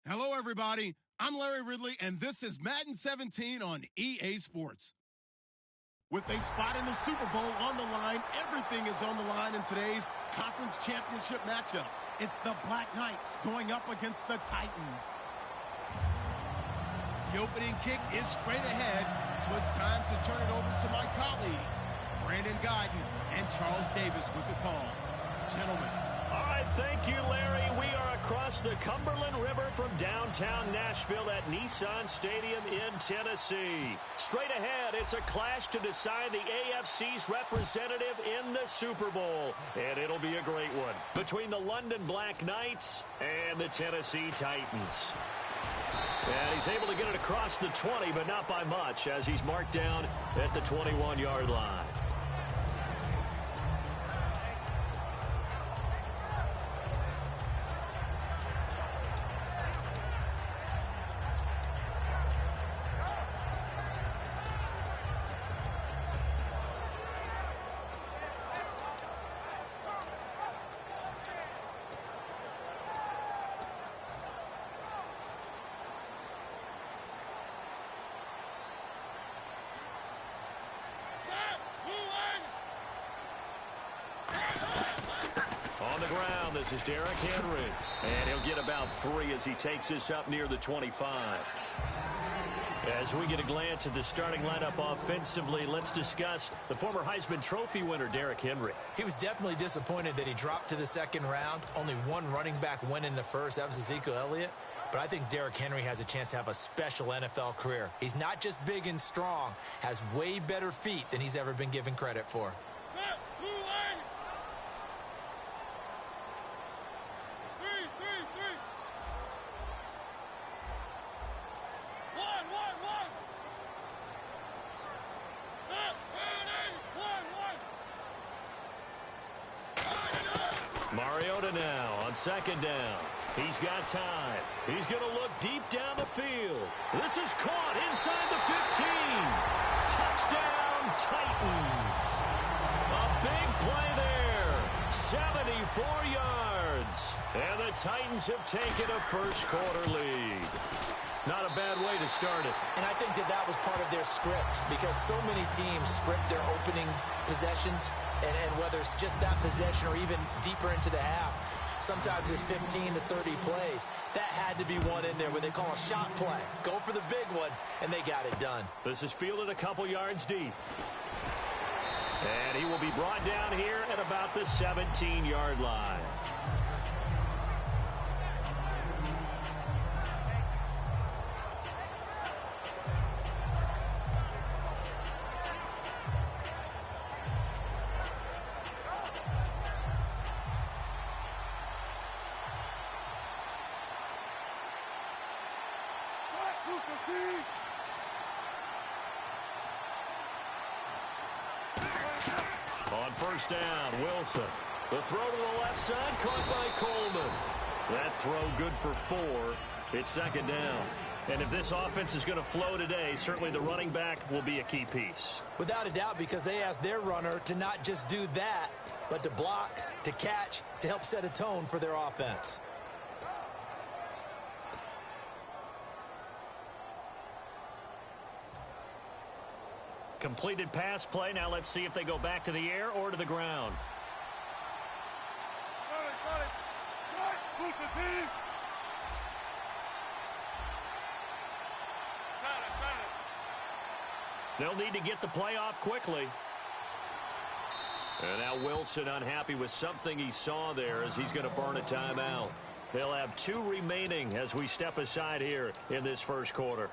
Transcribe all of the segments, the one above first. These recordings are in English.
Hello, everybody. I'm Larry Ridley, and this is Madden 17 on EA Sports. With a spot in the Super Bowl on the line, everything is on the line in today's conference championship matchup. It's the Black Knights going up against the Titans. The opening kick is straight ahead, so it's time to turn it over to my colleagues, Brandon Guyton and Charles Davis with the call. Gentlemen. All right, thank you, Larry. We are across the Cumberland River from downtown Nashville at Nissan Stadium in Tennessee. Straight ahead, it's a clash to decide the AFC's representative in the Super Bowl. And it'll be a great one between the London Black Knights and the Tennessee Titans. And he's able to get it across the 20, but not by much, as he's marked down at the 21-yard line. On the ground, this is Derrick Henry. And he'll get about 3 as he takes this up near the 25. As we get a glance at the starting lineup offensively, let's discuss the former Heisman Trophy winner, Derrick Henry. He was definitely disappointed that he dropped to the second round. Only one running back went in the first. That was Ezekiel Elliott. But I think Derrick Henry has a chance to have a special NFL career. He's not just big and strong, has way better feet than he's ever been given credit for. Mariota now on second down. He's got time. He's going to look deep down the field. This is caught inside the 15. Touchdown, Titans. A big play there. 74 yards. And the Titans have taken a first-quarter lead. Not a bad way to start it. And I think that was part of their script, because so many teams script their opening possessions, and whether it's just that possession or even deeper into the half, sometimes it's 15 to 30 plays. That had to be one in there where they call a shot play. Go for the big one, and they got it done. This is fielded a couple yards deep. And he will be brought down here at about the 17-yard line. On first down, Wilson. The throw to the left side, caught by Coleman. That throw good for 4. It's second down. And if this offense is going to flow today, certainly the running back will be a key piece. Without a doubt, because they asked their runner to not just do that, but to block, to catch, to help set a tone for their offense. Completed pass play. Now let's see if they go back to the air or to the ground. They'll need to get the play off quickly. And now Wilson unhappy with something he saw there as he's going to burn a timeout. They'll have 2 remaining as we step aside here in this first quarter.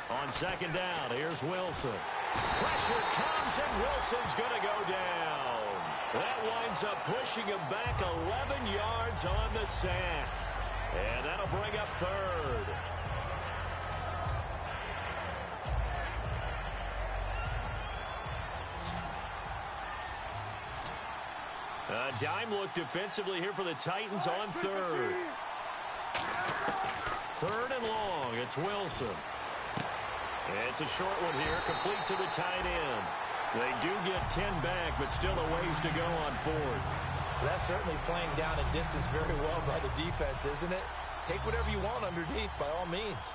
On second down, here's Wilson. Pressure comes, and Wilson's going to go down. That winds up pushing him back 11 yards on the sack. And that'll bring up third. A dime look defensively here for the Titans on third. Third and long. It's Wilson. It's a short one here, complete to the tight end. They do get 10 back, but still a ways to go on fourth. That's certainly playing down a distance very well by the defense, isn't it? Take whatever you want underneath, by all means.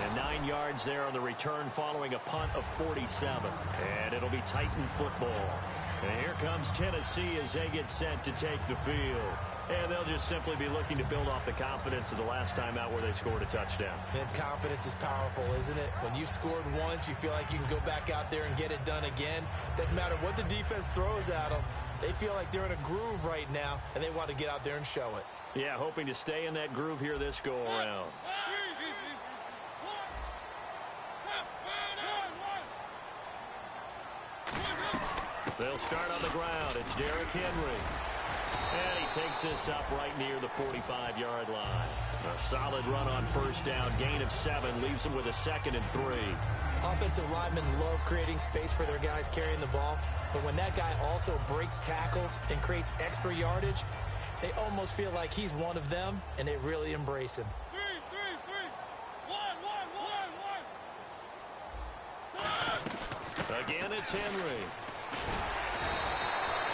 And 9 yards there on the return following a punt of 47. And it'll be Titan football. And here comes Tennessee as they get set to take the field. And they'll just simply be looking to build off the confidence of the last time out where they scored a touchdown. And confidence is powerful, isn't it? When you've scored once, you feel like you can go back out there and get it done again. Doesn't matter what the defense throws at them. They feel like they're in a groove right now, and they want to get out there and show it. Yeah, hoping to stay in that groove here this go-around. They'll start on the ground. It's Derrick Henry. And he takes this up right near the 45-yard line. A solid run on first down. Gain of 7 leaves him with a 2nd and 3. Offensive linemen love creating space for their guys carrying the ball. But when that guy also breaks tackles and creates extra yardage, they almost feel like he's one of them, and they really embrace him. 3. Again, it's Henry.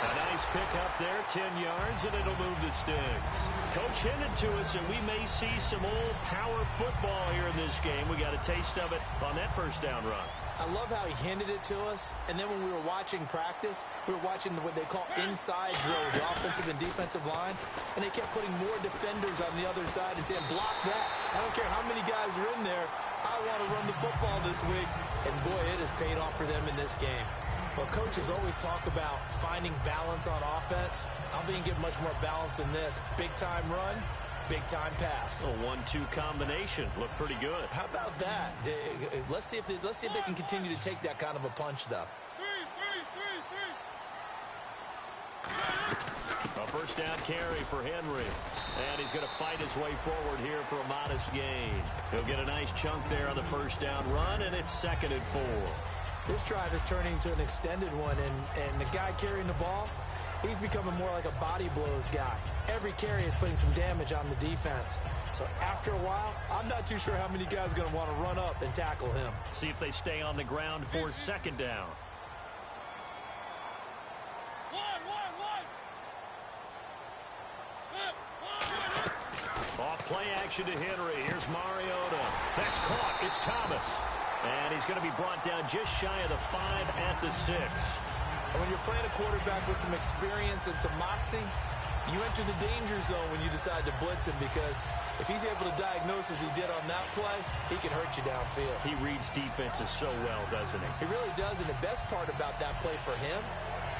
A nice pick up there, 10 yards, and it'll move the sticks. Coach hinted to us that we may see some old power football here in this game. We got a taste of it on that first down run. I love how he hinted it to us, and then when we were watching practice, we were watching what they call inside drill, the offensive and defensive line, and they kept putting more defenders on the other side and saying, block that. I don't care how many guys are in there. I want to run the football this week. And, boy, it has paid off for them in this game. Well, coaches always talk about finding balance on offense. I don't think you can get much more balance than this. Big-time run, big-time pass. A 1-2 combination. Looked pretty good. How about that? Let's see if they can continue to take that kind of a punch, though. A first down carry for Henry. And he's going to fight his way forward here for a modest gain. He'll get a nice chunk there on the first down run, and it's 2nd and 4. This drive is turning into an extended one, and the guy carrying the ball, he's becoming more like a body blows guy. Every carry is putting some damage on the defense. So after a while, I'm not too sure how many guys are going to want to run up and tackle him. See if they stay on the ground for 2nd down. Off play action to Henry. Here's Mariota. That's caught. It's Thomas. And he's going to be brought down just shy of the 5 at the 6. And when you're playing a quarterback with some experience and some moxie, you enter the danger zone when you decide to blitz him, because if he's able to diagnose as he did on that play, he can hurt you downfield. He reads defenses so well, doesn't he? He really does, and the best part about that play for him,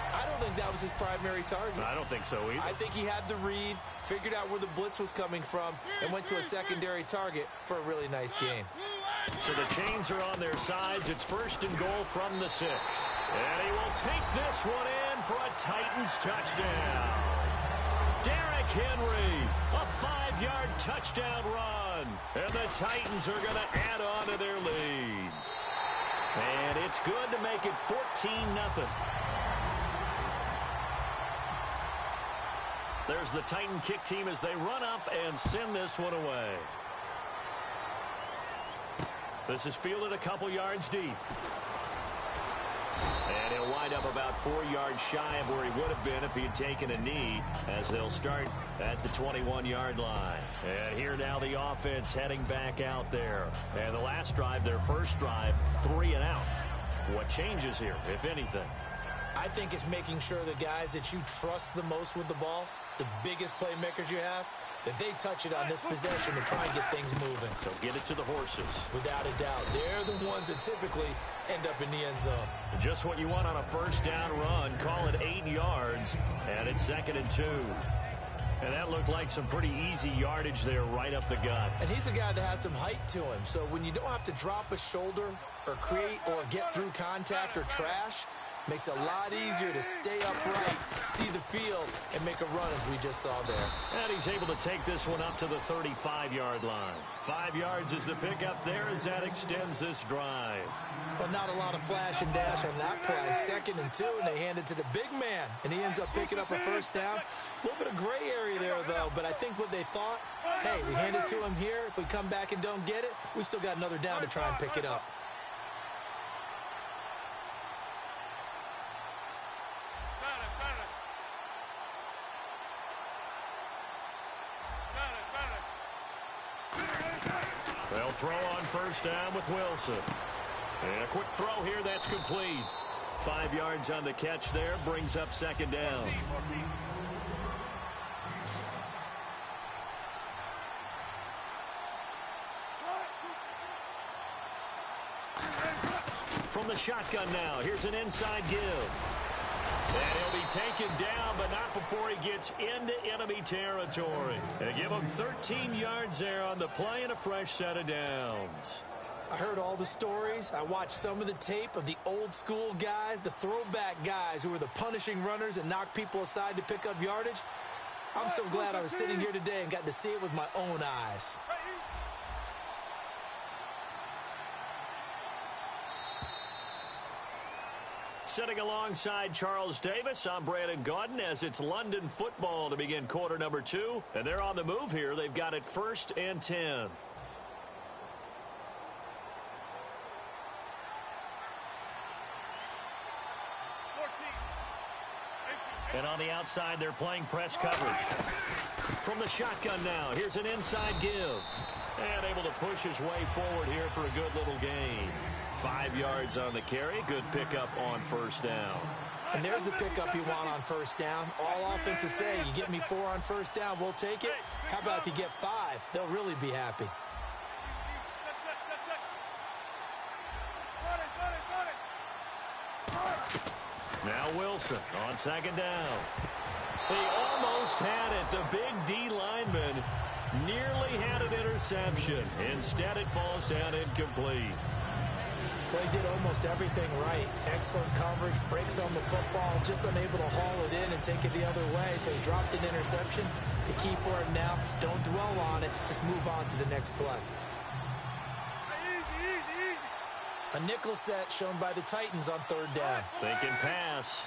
I don't think that was his primary target. I don't think so either. I think he had the read, figured out where the blitz was coming from, and went to a secondary target for a really nice gain. So the chains are on their sides. It's 1st and goal from the 6. And he will take this one in for a Titans touchdown. Derrick Henry, a 5-yard touchdown run. And the Titans are going to add on to their lead. And it's good to make it 14-0. There's the Titan kick team as they run up and send this one away. This is fielded a couple yards deep. And he'll wind up about 4 yards shy of where he would have been if he had taken a knee, as they'll start at the 21-yard line. And here now the offense heading back out there. And the last drive, their first drive, 3 and out. What changes here, if anything? I think it's making sure the guys that you trust the most with the ball, the biggest playmakers you have, that they touch it on this possession to try and get things moving. So get it to the horses. Without a doubt. They're the ones that typically end up in the end zone. Just what you want on a first down run. Call it 8 yards, and it's 2nd and 2. And that looked like some pretty easy yardage there right up the gut. And he's a guy that has some height to him. So when you don't have to drop a shoulder or create or get through contact or trash, makes it a lot easier to stay upright, see the field, and make a run as we just saw there. And he's able to take this one up to the 35-yard line. 5 yards is the pickup there as that extends this drive. Well, not a lot of flash and dash on that play. 2nd and 2, and they hand it to the big man, and he ends up picking up a first down. A little bit of gray area there, though, but I think what they thought, hey, we hand it to him here. If we come back and don't get it, we still got another down to try and pick it up. They'll throw on first down with Wilson. And a quick throw here that's complete. 5 yards on the catch there, brings up 2nd down. From the shotgun now, here's an inside give. And he'll be taken down, but not before he gets into enemy territory. And give him 13 yards there on the play and a fresh set of downs. I heard all the stories. I watched some of the tape of the old school guys, the throwback guys who were the punishing runners and knocked people aside to pick up yardage. I'm so glad I was sitting here today and got to see it with my own eyes. Sitting alongside Charles Davis, I'm Brandon Gaudin as it's London football to begin quarter number 2. And they're on the move here. They've got it 1st and 10. And on the outside, they're playing press coverage. From the shotgun now, here's an inside give. And able to push his way forward here for a good little gain. 5 yards on the carry. Good pickup on first down. And there's the pickup you want on first down. All offenses say, you get me 4 on first down, we'll take it. How about if you get 5? They'll really be happy. Now Wilson on 2nd down. He almost had it. The big D lineman nearly had an interception. Instead, it falls down incomplete. Well, he did almost everything right. Excellent coverage, breaks on the football, just unable to haul it in and take it the other way. So he dropped an interception. The key for him now, don't dwell on it. Just move on to the next play. A nickel set shown by the Titans on 3rd down. Thinking pass.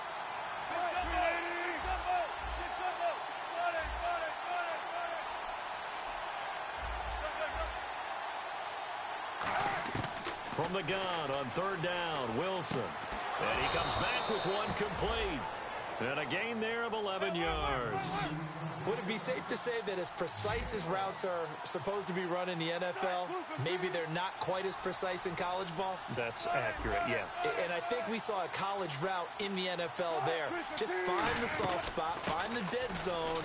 From the gun on 3rd down, Wilson. And he comes back with one complete. And a gain there of 11 yards. Would it be safe to say that as precise as routes are supposed to be run in the NFL, maybe they're not quite as precise in college ball? That's accurate, yeah. And I think we saw a college route in the NFL there. Just find the soft spot, find the dead zone,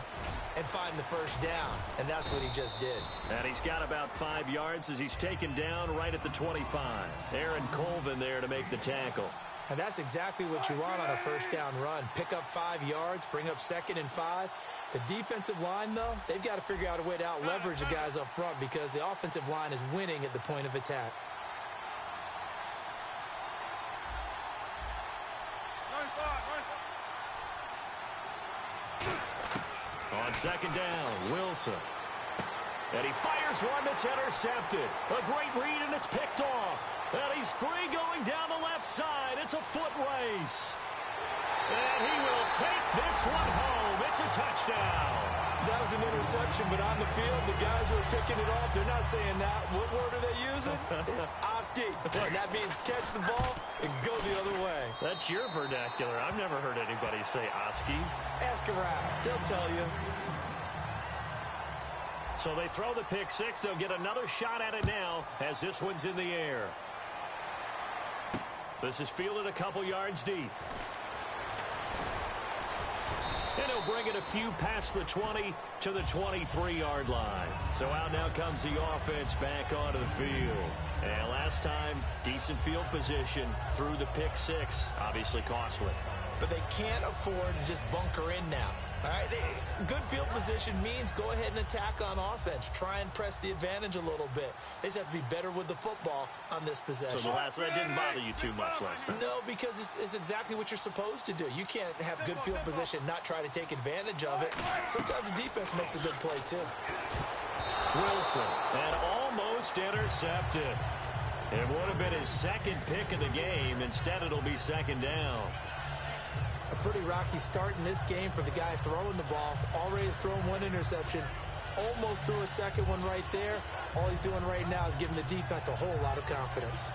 and find the first down. And that's what he just did. And he's got about 5 yards as he's taken down right at the 25. Aaron Colvin there to make the tackle. And that's exactly what you want on a first down run. Pick up 5 yards, bring up 2nd and 5. The defensive line, though, they've got to figure out a way to out-leverage the guys up front because the offensive line is winning at the point of attack. On 2nd down, Wilson. And he fires one that's intercepted. A great read, and it's picked off. And he's free going down the left side. It's a foot race. And he will take this one home. It's a touchdown. That was an interception, but on the field, the guys who are picking it off, they're not saying that. What word are they using? It's Oski. And that means catch the ball and go the other way. That's your vernacular. I've never heard anybody say Oski. Ask around. They'll tell you. So they throw the pick six. They'll get another shot at it now as this one's in the air. This is fielded a couple yards deep. And he'll bring it a few past the 20 to the 23-yard line. So out now comes the offense back onto the field. And last time, decent field position through the pick six. Obviously costly. But they can't afford to just bunker in now. All right, good field position means go ahead and attack on offense. Try and press the advantage a little bit. They just have to be better with the football on this possession. So the last one didn't bother you too much last time? No, because it's exactly what you're supposed to do. You can't have good field position, not try to take advantage of it. Sometimes the defense makes a good play, too. Wilson, and almost intercepted. It would have been his second pick of the game. Instead, it'll be second down. A pretty rocky start in this game for the guy throwing the ball. Already has thrown one interception. Almost threw a second one right there. All he's doing right now is giving the defense a whole lot of confidence.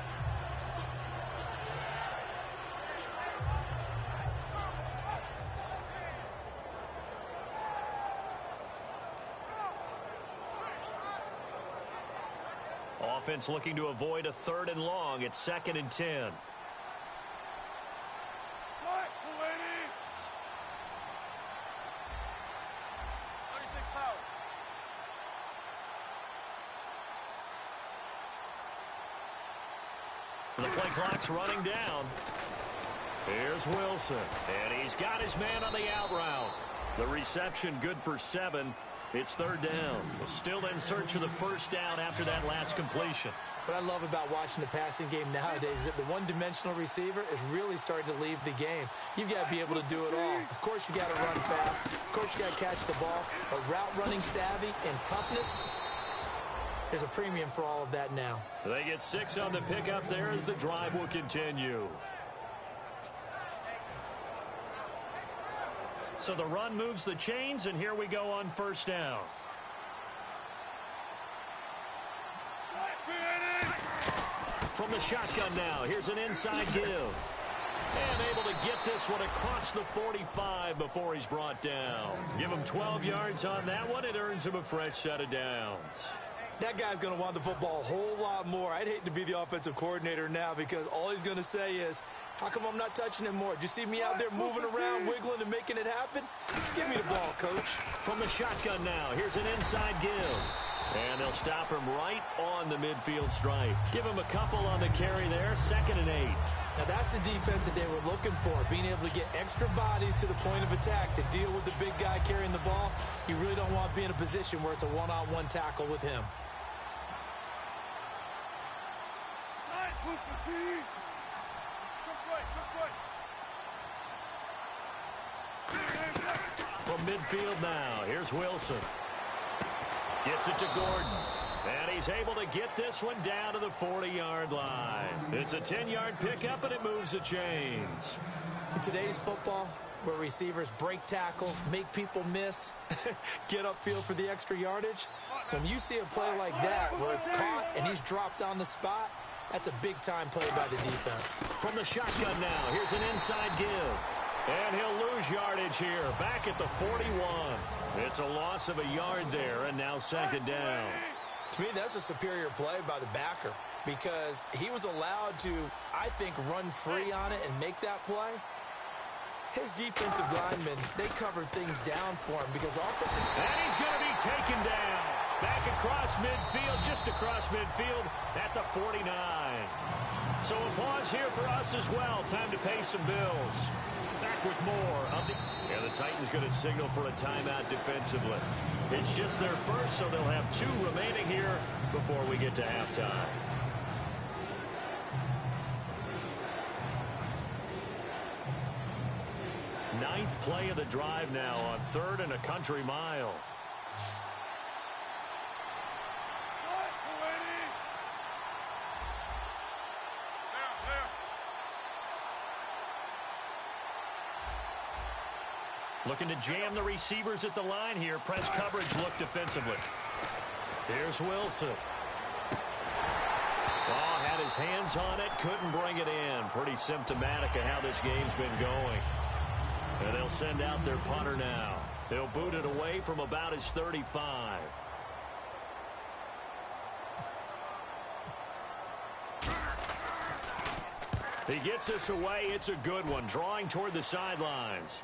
Offense looking to avoid a 3rd and long. It's 2nd and 10. The play clock's running down. Here's Wilson, and he's got his man on the out route. The reception good for 7. It's 3rd down. Still in search of the first down after that last completion. What I love about watching the passing game nowadays is that the one-dimensional receiver is really starting to leave the game. You've got to be able to do it all. Of course, you got to run fast. Of course, you got to catch the ball. But route running savvy and toughness, there's a premium for all of that now. They get 6 on the pickup there as the drive will continue. So the run moves the chains, and here we go on first down. From the shotgun now, here's an inside give. And able to get this one across the 45 before he's brought down. Give him 12 yards on that one. It earns him a fresh set of downs. That guy's going to want the football a whole lot more. I'd hate to be the offensive coordinator now because all he's going to say is, how come I'm not touching it more? Do you see me out there moving around, wiggling, and making it happen? Give me the ball, coach. From the shotgun now, here's an inside give. And they'll stop him right on the midfield stripe. Give him a couple on the carry there, 2nd and 8. Now that's the defense that they were looking for, being able to get extra bodies to the point of attack to deal with the big guy carrying the ball. You really don't want to be in a position where it's a one-on-one tackle with him. From midfield now, here's Wilson. Gets it to Gordon. And he's able to get this one down to the 40-yard line. It's a 10-yard pickup, and it moves the chains. In today's football, where receivers break tackles, make people miss, get upfield for the extra yardage, when you see a play like that where it's caught and he's dropped on the spot, that's a big-time play by the defense. From the shotgun now, here's an inside give. And he'll lose yardage here, back at the 41. It's a loss of a yard there, and now 2nd down. To me, that's a superior play by the backer because he was allowed to, I think, run free on it and make that play. His defensive linemen, they covered things down for him because offensive... And he's going to be taken down. Back across midfield, just across midfield at the 49. So a pause here for us as well. Time to pay some bills. Back with more of the... Yeah, the Titans going to signal for a timeout defensively. It's just their first, so they'll have 2 remaining here before we get to halftime. Ninth play of the drive now on 3rd and a country mile. Looking to jam the receivers at the line here. Press coverage look defensively. Here's Wilson. Oh, had his hands on it. Couldn't bring it in. Pretty symptomatic of how this game's been going. And they'll send out their punter now. They'll boot it away from about his 35. He gets this away. It's a good one. Drawing toward the sidelines.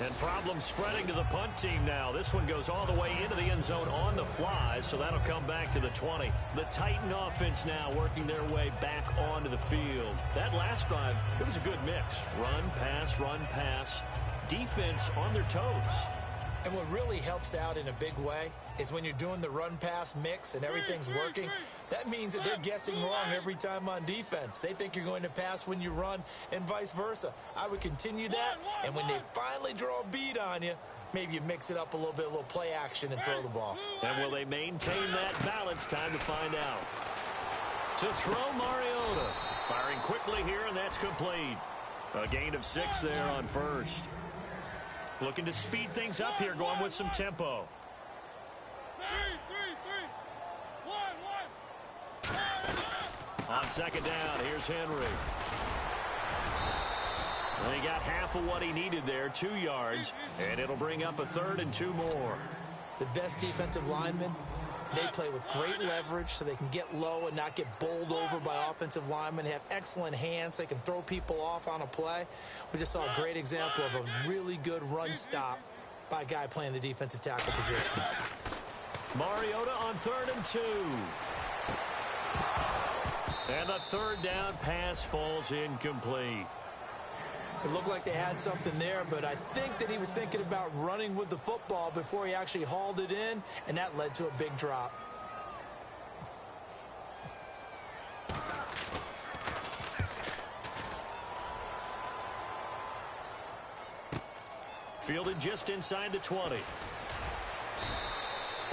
And problems spreading to the punt team now. This one goes all the way into the end zone on the fly, so that'll come back to the 20. The Titan offense now working their way back onto the field. That last drive, it was a good mix. Run, pass, defense on their toes. And what really helps out in a big way is when you're doing the run-pass mix and everything's working, that means that they're guessing wrong every time on defense. They think you're going to pass when you run and vice versa. I would continue that, and when they finally draw a beat on you, maybe you mix it up a little bit, a little play action and throw the ball. And will they maintain that balance? Time to find out. To throw, Mariota. Firing quickly here, and that's complete. A gain of 6 there on first. Looking to speed things up here, going with some tempo. 3, 3, 3. 1, 1. On second down, here's Henry. And he got half of what he needed there, 2 yards, and it'll bring up a 3rd and 2 more. The best defensive linemen, they play with great leverage so they can get low and not get bowled over by offensive linemen. They have excellent hands. They can throw people off on a play. We just saw a great example of a really good run stop by a guy playing the defensive tackle position. Mariota on 3rd and 2. And the 3rd down pass falls incomplete. It looked like they had something there, but I think that he was thinking about running with the football before he actually hauled it in, and that led to a big drop. Fielded just inside the 20.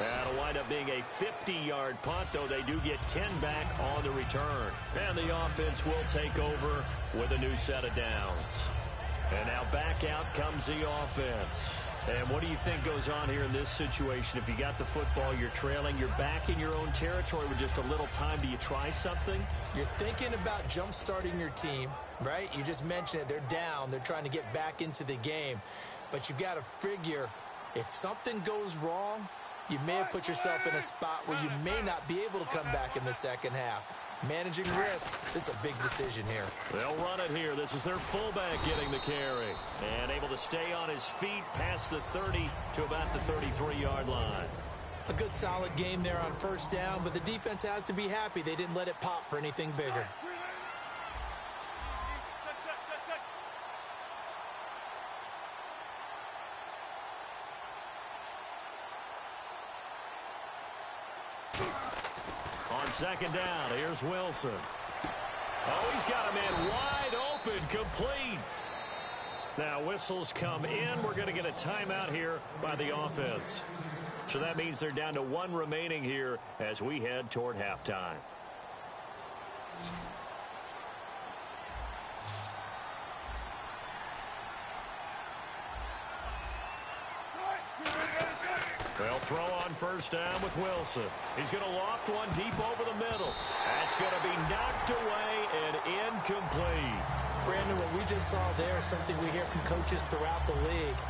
That'll wind up being a 50-yard punt, though they do get 10 back on the return. And the offense will take over with a new set of downs. And now back out comes the offense. And what do you think goes on here in this situation? If you got the football, you're trailing, you're back in your own territory with just a little time. Do you try something? You're thinking about jump-starting your team, right? You just mentioned it. They're down. They're trying to get back into the game. But you've got to figure if something goes wrong, you may have put yourself in a spot where you may not be able to come back in the second half. Managing risk, this is a big decision here. They'll run it here. This is their fullback getting the carry. And able to stay on his feet past the 30 to about the 33-yard line. A good solid game there on first down, but the defense has to be happy they didn't let it pop for anything bigger. On second down, here's Wilson. Oh, he's got a man wide open, complete. Now whistles come in. We're going to get a timeout here by the offense. So that means they're down to 1 remaining here as we head toward halftime. They'll throw on first down with Wilson. He's going to loft one deep over the middle. That's going to be knocked away and incomplete. Brandon, what we just saw there is something we hear from coaches throughout the league.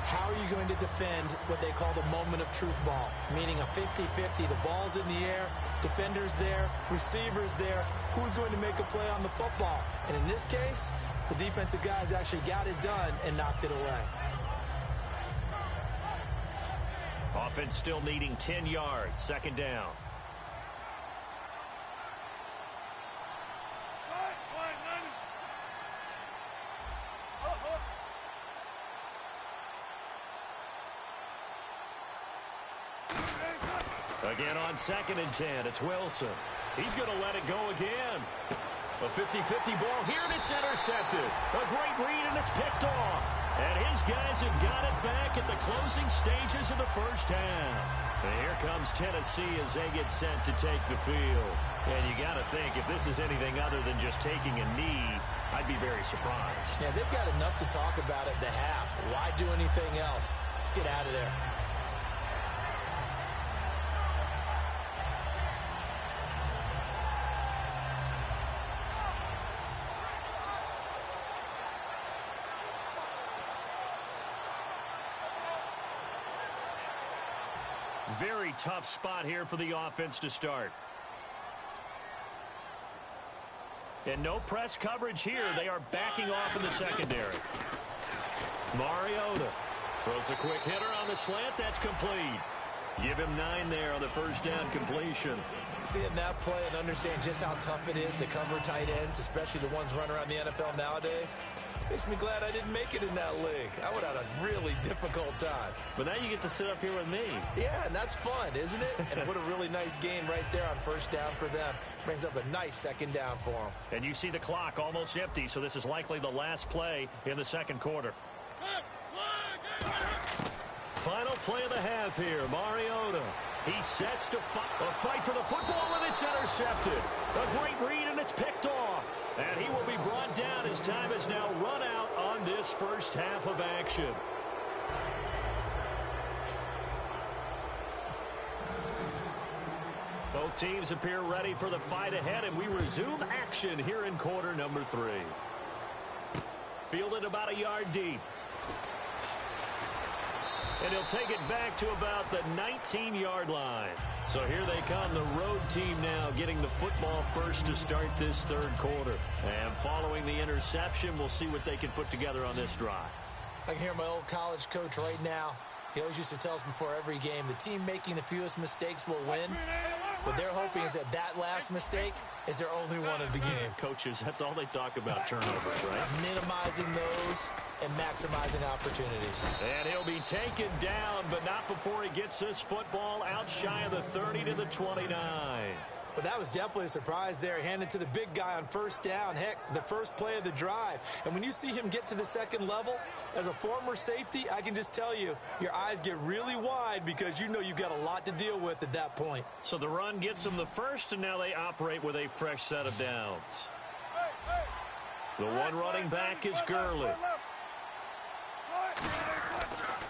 How are you going to defend what they call the moment of truth ball? Meaning a 50-50. The ball's in the air, defenders there, receivers there. Who's going to make a play on the football? And in this case, the defensive guys actually got it done and knocked it away. Offense still needing 10 yards. Second down. Again on 2nd and 10. It's Wilson. He's going to let it go again. A 50-50 ball here, and it's intercepted. A great read, and it's picked off. And his guys have got it back at the closing stages of the first half. And here comes Tennessee as they get set to take the field. And you got to think, if this is anything other than just taking a knee, I'd be very surprised. Yeah, they've got enough to talk about at the half. Why do anything else? Just get out of there. Very tough spot here for the offense to start. And no press coverage here. They are backing off in the secondary. Mariota throws a quick hitter on the slant. That's complete. Give him 9 there on the first down completion. Seeing that play and understand just how tough it is to cover tight ends, especially the ones running around the NFL nowadays, makes me glad I didn't make it in that league. I would have had a really difficult time. But now you get to sit up here with me. Yeah, and that's fun, isn't it? And what a really nice game right there on first down for them. Brings up a nice second down for them. And you see the clock almost empty, so this is likely the last play in the second quarter. Final play of the half here, Mariota. He sets to fight for the football, and it's intercepted. A great read, and it's picked off. And he will be brought down as time has now run out on this first half of action. Both teams appear ready for the fight ahead, and we resume action here in quarter number 3. Fielded about a yard deep. And he'll take it back to about the 19-yard line. So here they come, the road team now getting the football first to start this third quarter. And following the interception, we'll see what they can put together on this drive. I can hear my old college coach right now. He always used to tell us before every game, the team making the fewest mistakes will win. What they're hoping is that last mistake is their only one of the game. Coaches, that's all they talk about, turnovers, right? Minimizing those and maximizing opportunities. And he'll be taken down, but not before he gets this football out shy of the 30 to the 29. But that was definitely a surprise there. Handed to the big guy on first down. Heck, the first play of the drive. And when you see him get to the second level, as a former safety, I can just tell you, your eyes get really wide because you know you've got a lot to deal with at that point. So the run gets them the first, and now they operate with a fresh set of downs. The one running back is Gurley.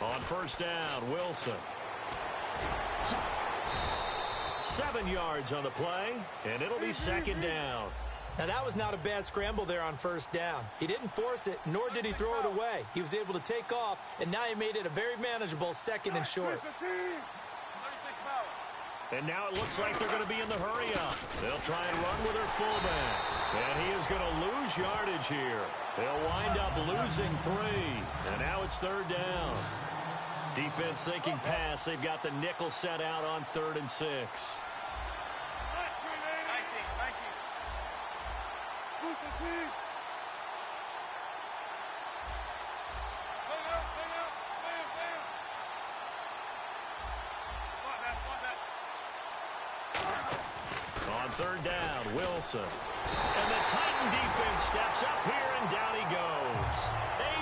On first down, Wilson. 7 yards on the play, and it'll be second down. Now, that was not a bad scramble there on first down. He didn't force it, nor did he throw it away. He was able to take off, and now he made it a very manageable second and short. And now it looks like they're going to be in the hurry-up. They'll try and run with their fullback. And he is going to lose yardage here. They'll wind up losing 3. And now it's third down. Defense thinking pass. They've got the nickel set out on 3rd and 6. On third down, Wilson. And the Titan defense steps up here, and down he goes.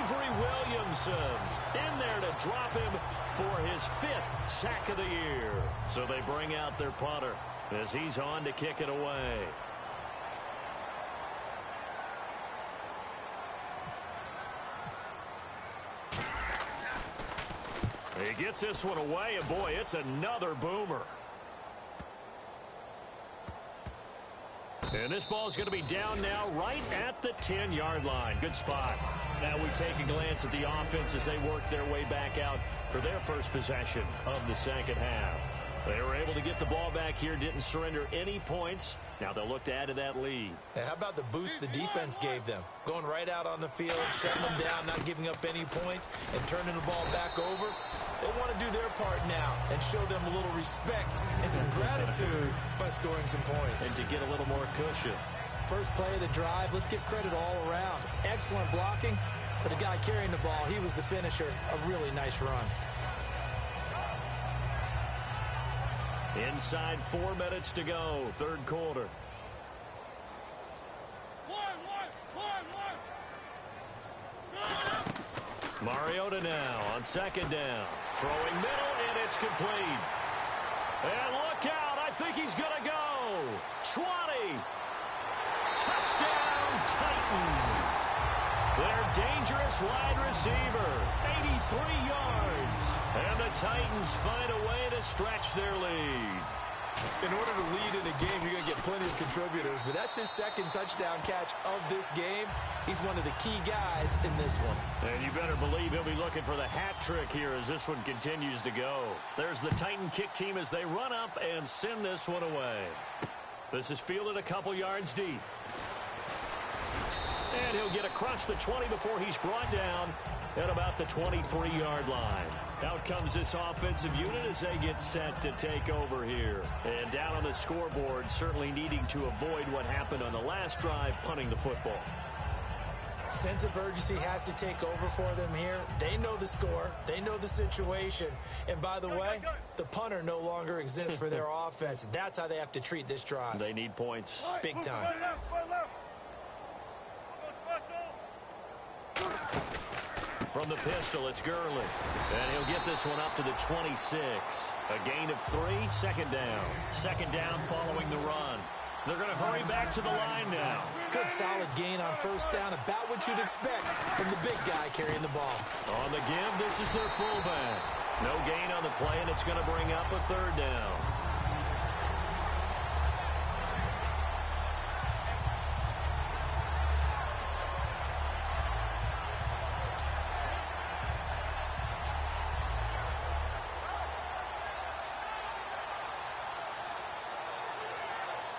Avery Williamson in there to drop him for his 5th sack of the year. So they bring out their punter as he's on to kick it away. He gets this one away, and boy, it's another boomer. And this ball is going to be down now right at the 10-yard line. Good spot. Now we take a glance at the offense as they work their way back out for their first possession of the second half. They were able to get the ball back here, didn't surrender any points. Now they'll look to add to that lead. Hey, how about the boost the defense gave them? Going right out on the field, shutting them down, not giving up any points, and turning the ball back over. They want to do their part now and show them a little respect and some gratitude by scoring some points. And to get a little more cushion. First play of the drive, let's give credit all around. Excellent blocking, but the guy carrying the ball, he was the finisher. A really nice run. Inside 4 minutes to go, third quarter. Mariota now on second down. Throwing middle, and it's complete. And look out, I think he's going to go. 20. Touchdown, Titans. Their dangerous wide receiver, 83 yards. And the Titans find a way to stretch their lead. In order to lead in a game, you're going to get plenty of contributors, but that's his second touchdown catch of this game. He's one of the key guys in this one. And you better believe he'll be looking for the hat trick here as this one continues to go. There's the Titan kick team as they run up and send this one away. This is fielded a couple yards deep. And he'll get across the 20 before he's brought down at about the 23-yard line. Out comes this offensive unit as they get set to take over here. And down on the scoreboard, certainly needing to avoid what happened on the last drive, punting the football. Sense of urgency has to take over for them here. They know the score. They know the situation. And by the way, the punter no longer exists for their offense. That's how they have to treat this drive. They need points. Big time. From the pistol, it's Gurley. And he'll get this one up to the 26. A gain of 3, second down. Second down following the run. They're going to hurry back to the line now. Good solid gain on first down, about what you'd expect from the big guy carrying the ball. On the give, this is their fullback. No gain on the play, and it's going to bring up a third down.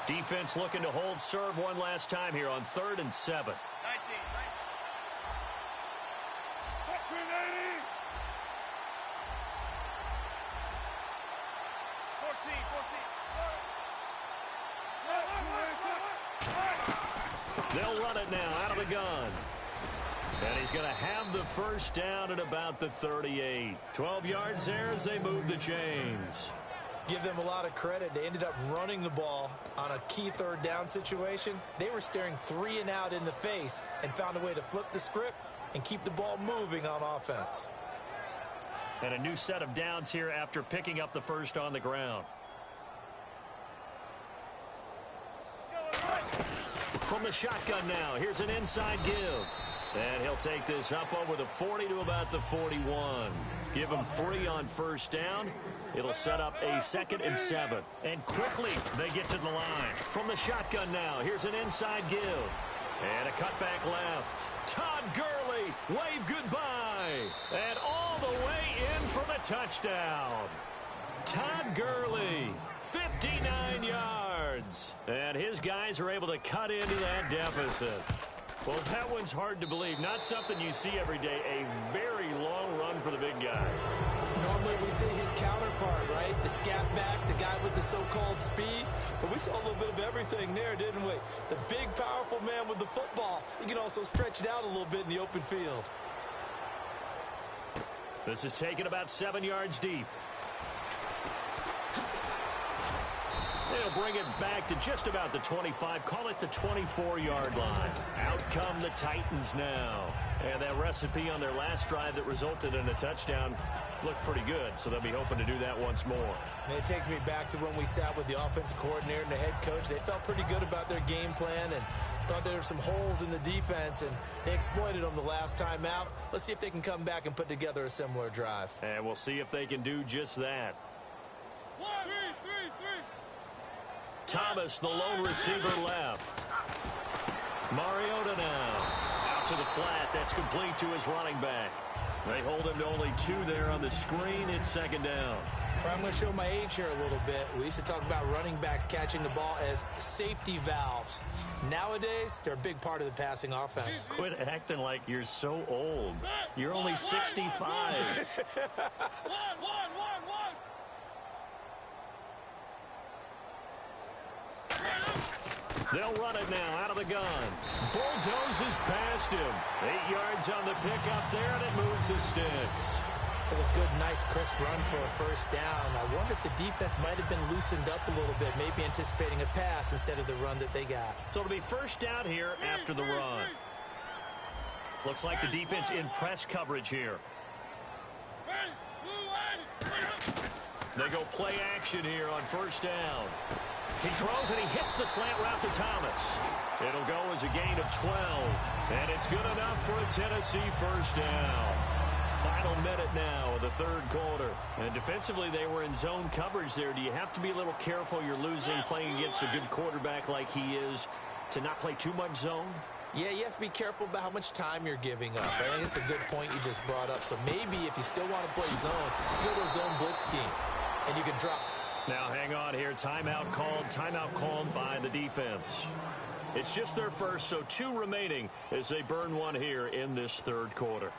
Defense looking to hold serve one last time here on 3rd and 7. 19. 14. They'll run it now out of the gun. And he's going to have the first down at about the 38. 12 yards there as they move the chains. Give them a lot of credit. They ended up running the ball on a key third down situation. They were staring 3 and out in the face and found a way to flip the script and keep the ball moving on offense. And a new set of downs here after picking up the first on the ground. From the shotgun now, here's an inside give. And he'll take this up over the 40 to about the 41. Give him 3 on first down. It'll set up a 2nd and 7. And quickly they get to the line. From the shotgun now, here's an inside give. And a cutback left. Todd Gurley, wave goodbye. And all the way in for the touchdown. Todd Gurley, 59 yards. And his guys are able to cut into that deficit. Well, that one's hard to believe. Not something you see every day. A very long run for the big guy. Normally we see his counterpart, right? The scat back, the guy with the so-called speed. But we saw a little bit of everything there, didn't we? The big, powerful man with the football. He can also stretch it out a little bit in the open field. This is taken about 7 yards deep. They'll bring it back to just about the 25. Call it the 24-yard line. Out come the Titans now. And that recipe on their last drive that resulted in a touchdown looked pretty good, so they'll be hoping to do that once more. And it takes me back to when we sat with the offensive coordinator and the head coach. They felt pretty good about their game plan and thought there were some holes in the defense, and they exploited them the last time out. Let's see if they can come back and put together a similar drive. And we'll see if they can do just that. 1, 3, 3. Thomas, the lone receiver, left. Mariota now. Out to the flat. That's complete to his running back. They hold him to only 2 there on the screen. It's 2nd down. I'm going to show my age here a little bit. We used to talk about running backs catching the ball as safety valves. Nowadays, they're a big part of the passing offense. Quit acting like you're so old. You're only 65. One. They'll run it now out of the gun. Bulldozes past him. 8 yards on the pickup there, and it moves the sticks. That's a good, nice, crisp run for a first down. I wonder if the defense might have been loosened up a little bit, maybe anticipating a pass instead of the run that they got. So it'll be first down here after the run. Looks like the defense in press coverage here. They go play action here on first down. He throws and he hits the slant route to Thomas. It'll go as a gain of 12. And it's good enough for a Tennessee first down. Final minute now of the 3rd quarter. And defensively, they were in zone coverage there. Do you have to be a little careful? You're losing playing against a good quarterback like he is to not play too much zone? Yeah, you have to be careful about how much time you're giving up. I think it's a good point you just brought up. So maybe if you still want to play zone, you go to a zone blitz scheme, and you can drop. Now hang on here. Timeout called by the defense. It's just their first, so 2 remaining as they burn one here in this third quarter.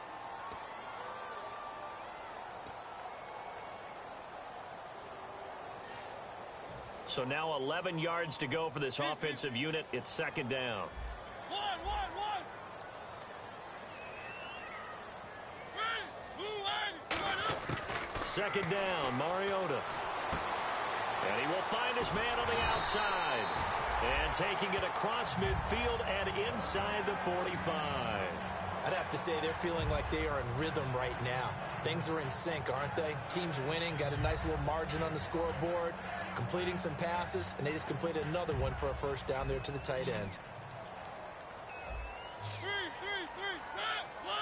So now 11 yards to go for this offensive unit. It's second down. One. Second down, Mariota. And he will find his man on the outside. And taking it across midfield and inside the 45. I'd have to say they're feeling like they are in rhythm right now. Things are in sync, aren't they? Team's winning, got a nice little margin on the scoreboard, completing some passes, and they just completed another one for a first down there to the tight end. 3, set, 1.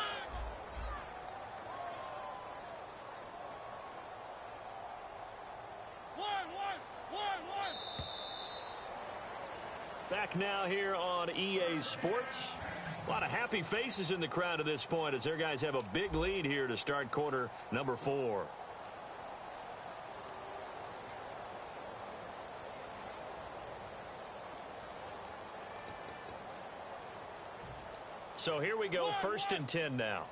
Back now here on EA Sports. A lot of happy faces in the crowd at this point as their guys have a big lead here to start quarter number 4. So here we go, first and 10 now.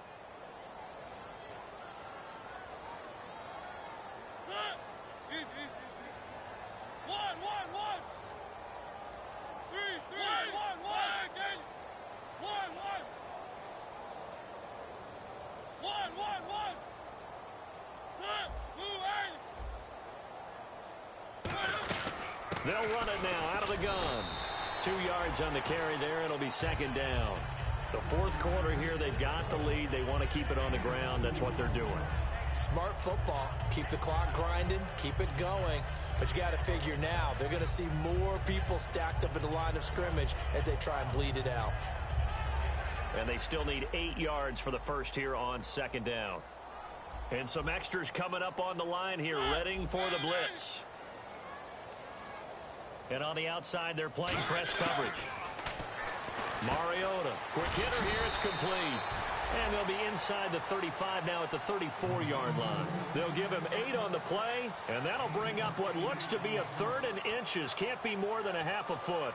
They'll run it now out of the gun. 2 yards on the carry there. It'll be second down. The fourth quarter here, they've got the lead. They want to keep it on the ground. That's what they're doing. Smart football. Keep the clock grinding. Keep it going. But you got to figure now, they're going to see more people stacked up in the line of scrimmage as they try and bleed it out. And they still need 8 yards for the first here on second down. And some extras coming up on the line here, readying for the blitz. And on the outside, they're playing press coverage. Mariota, quick hitter here, it's complete. And they'll be inside the 35 now at the 34-yard line. They'll give him 8 on the play, and that'll bring up what looks to be a 3rd and inches. Can't be more than a half a foot.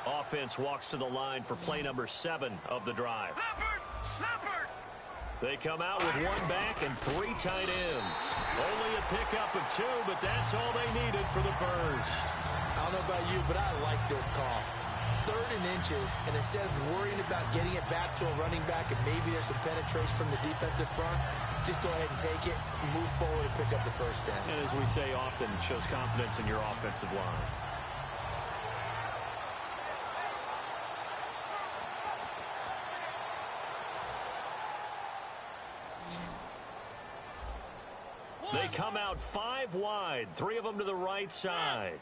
Offense walks to the line for play number 7 of the drive. They come out with 1 back and 3 tight ends. Only a pickup of 2, but that's all they needed for the first. I don't know about you, but I like this call. 3rd and inches, and instead of worrying about getting it back to a running back and maybe there's some penetration from the defensive front, just go ahead and take it, move forward, and pick up the first down. And as we say often, it shows confidence in your offensive line. They come out 5 wide, 3 of them to the right side.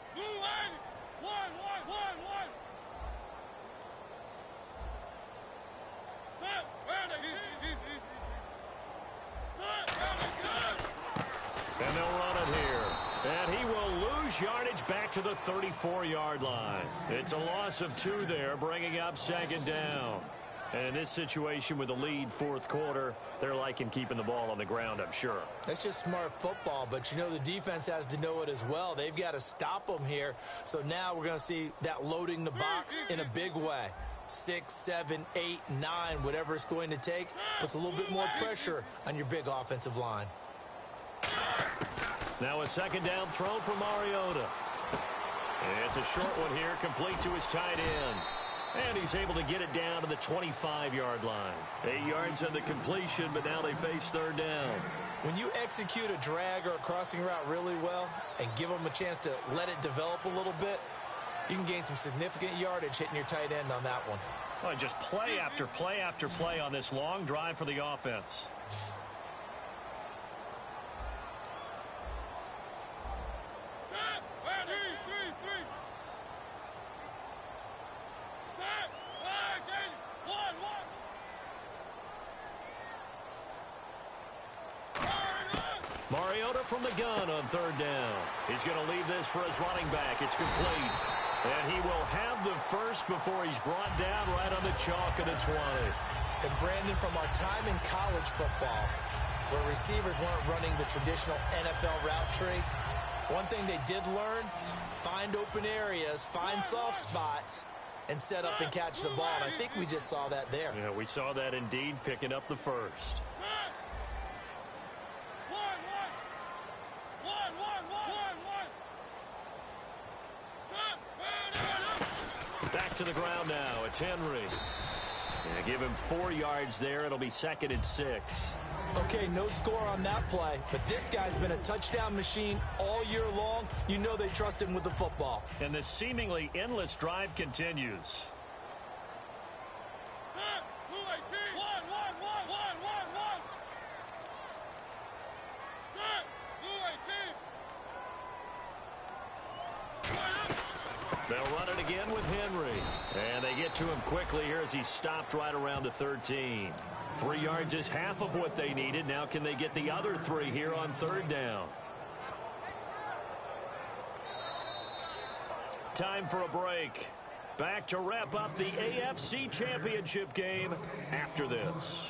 And they'll run it here. And he will lose yardage back to the 34-yard line. It's a loss of 2 there, bringing up second down. And in this situation with the lead fourth quarter, they're liking keeping the ball on the ground, I'm sure. That's just smart football, but you know the defense has to know it as well. They've got to stop them here. So now we're going to see that loading the box in a big way. 6, 7, 8, 9, whatever it's going to take, puts a little bit more pressure on your big offensive line. Now a second down throw for Mariota. It's a short one here, complete to his tight end. And he's able to get it down to the 25-yard line. 8 yards on the completion, but now they face third down. When you execute a drag or a crossing route really well and give them a chance to let it develop a little bit, you can gain some significant yardage hitting your tight end on that one. Well, just play after play after play on this long drive for the offense. Mariota from the gun on third down. He's going to leave this for his running back. It's complete. And he will have the first before he's brought down right on the chalk of the 20. And Brandon, from our time in college football, where receivers weren't running the traditional NFL route tree. One thing they did learn, find open areas, find soft spots, and set up and catch the ball. And I think we just saw that there. Yeah, we saw that indeed, picking up the first. Back to the ground now. It's Henry. Yeah, give him 4 yards there. It'll be 2nd and 6. Okay, no score on that play, but this guy's been a touchdown machine all year long. You know they trust him with the football. And the seemingly endless drive continues. They'll run it again with Henry. And they get to him quickly here as he's stopped right around the 13. 3 yards is half of what they needed. Now can they get the other 3 here on 3rd down? Time for a break. Back to wrap up the AFC Championship game after this.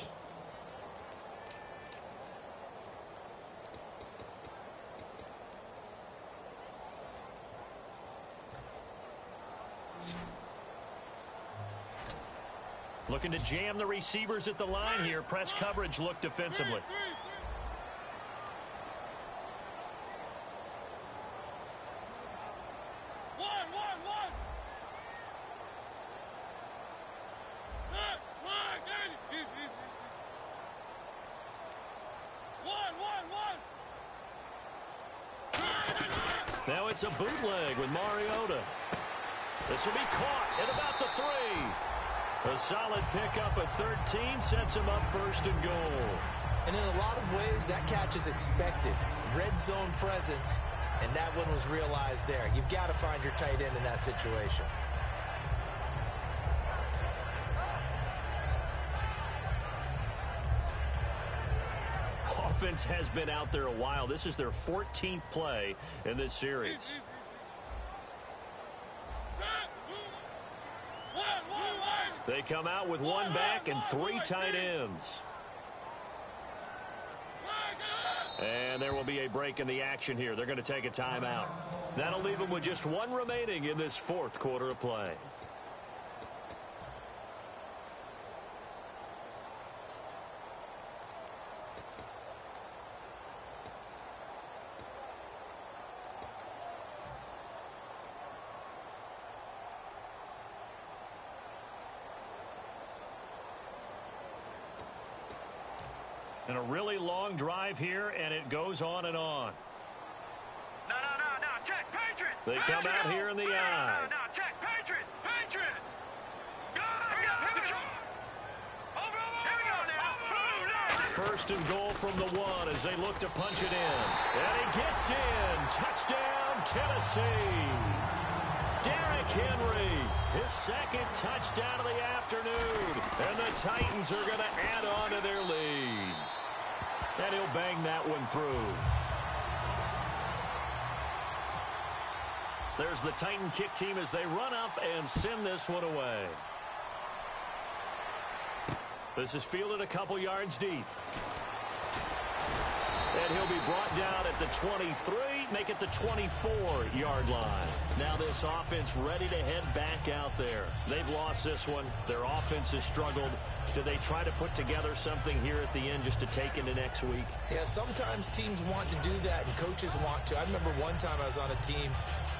Looking to jam the receivers at the line here. Press coverage look defensively. Now it's a bootleg with Mariota. This will be caught at about the 3. A solid pickup at 13 sets him up 1st and goal. And in a lot of ways, that catch is expected. Red zone presence, and that one was realized there. You've got to find your tight end in that situation. Offense has been out there a while. This is their 14th play in this series. They come out with 1 back and 3 tight ends. And there will be a break in the action here. They're going to take a timeout. That'll leave them with just 1 remaining in this 4th quarter of play. And a really long drive here, and it goes on and on. No, check, Patriot! They come out here in the eye. No, check, Patriot! Go! Here we go now! 1st and goal from the 1 as they look to punch it in. And he gets in. Touchdown, Tennessee. Derrick Henry, his 2nd touchdown of the afternoon. And the Titans are going to add on to their lead. And he'll bang that one through. There's the Titan kick team as they run up and send this one away. This is fielded a couple yards deep. And he'll be brought down at the 23, make it the 24-yard line. Now this offense ready to head back out there. They've lost this one. Their offense has struggled. Do they try to put together something here at the end just to take into next week? Yeah, sometimes teams want to do that and coaches want to. I remember one time I was on a team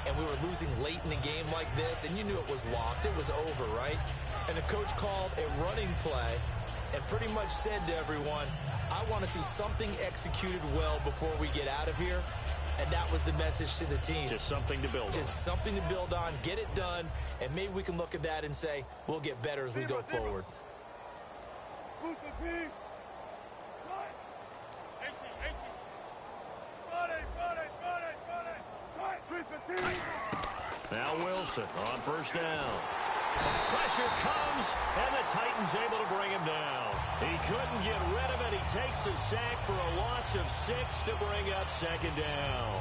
and we were losing late in the game like this, and you knew it was lost. It was over, right? And the coach called a running play and pretty much said to everyone, I want to see something executed well before we get out of here. And that was the message to the team. Just something to build on. Just something to build on, get it done, and maybe we can look at that and say, we'll get better as we go forward. Now Wilson on 1st down. Pressure comes, and the Titans able to bring him down. He couldn't get rid of it. He takes a sack for a loss of 6 to bring up 2nd down.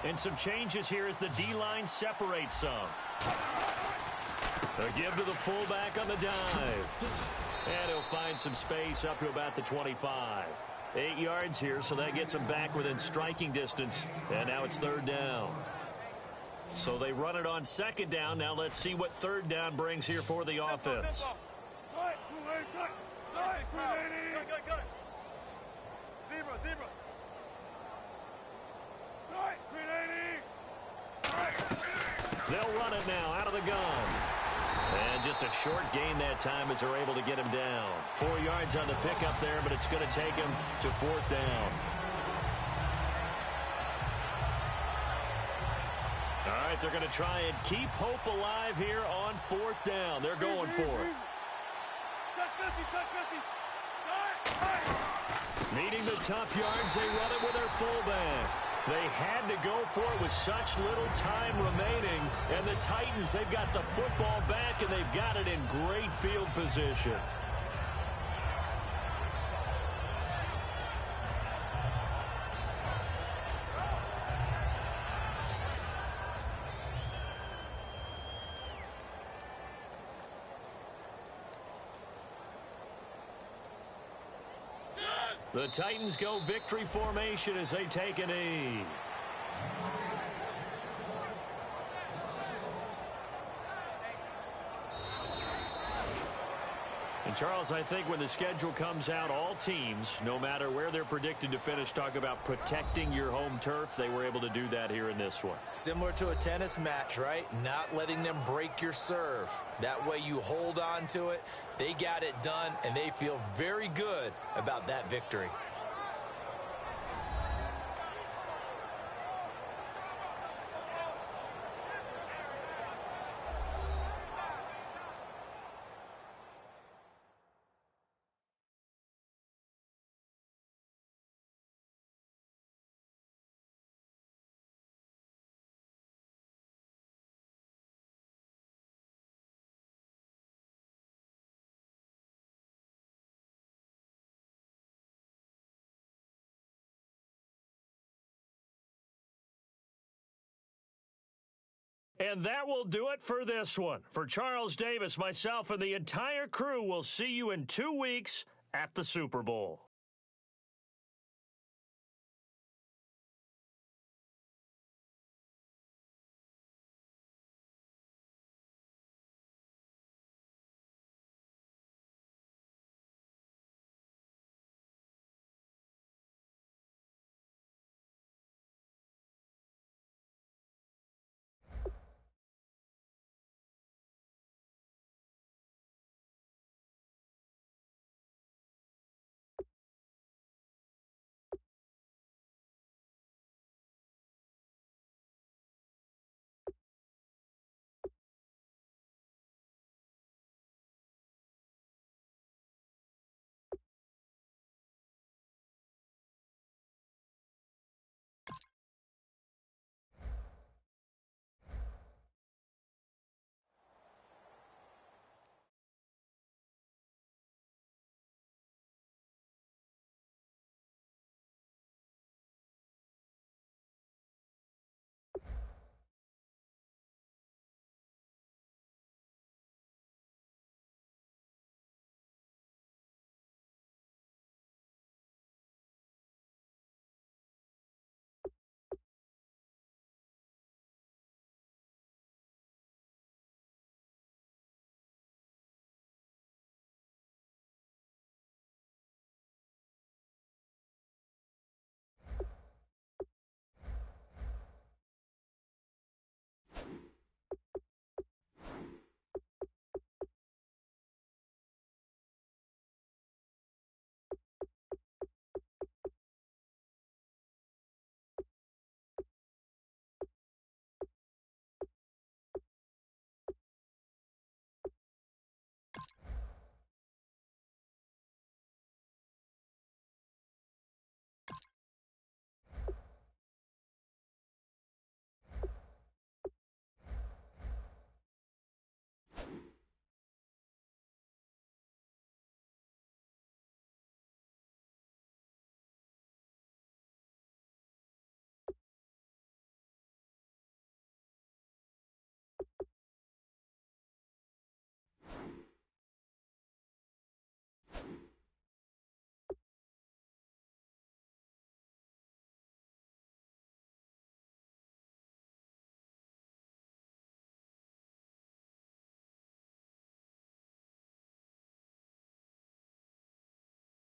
And some changes here as the D-line separates some. A give to the fullback on the dive. And he'll find some space up to about the 25. 8 yards here, so that gets him back within striking distance. And now it's third down. So they run it on second down. Now let's see what third down brings here for the offense. They'll run it now out of the gun. And just a short gain that time as they're able to get him down. 4 yards on the pickup there, but it's going to take him to fourth down. All right, they're going to try and keep hope alive here on fourth down. They're going for it. Needing the tough yards, they run it with their fullback. They had to go for it with such little time remaining. And the Titans, they've got the football back, and they've got it in great field position. The Titans go victory formation as they take a knee. And Charles, I think when the schedule comes out, all teams, no matter where they're predicted to finish, talk about protecting your home turf. They were able to do that here in this one. Similar to a tennis match, right? Not letting them break your serve. That way you hold on to it. They got it done, and they feel very good about that victory. And that will do it for this one. For Charles Davis, myself, and the entire crew, we'll see you in 2 weeks at the Super Bowl.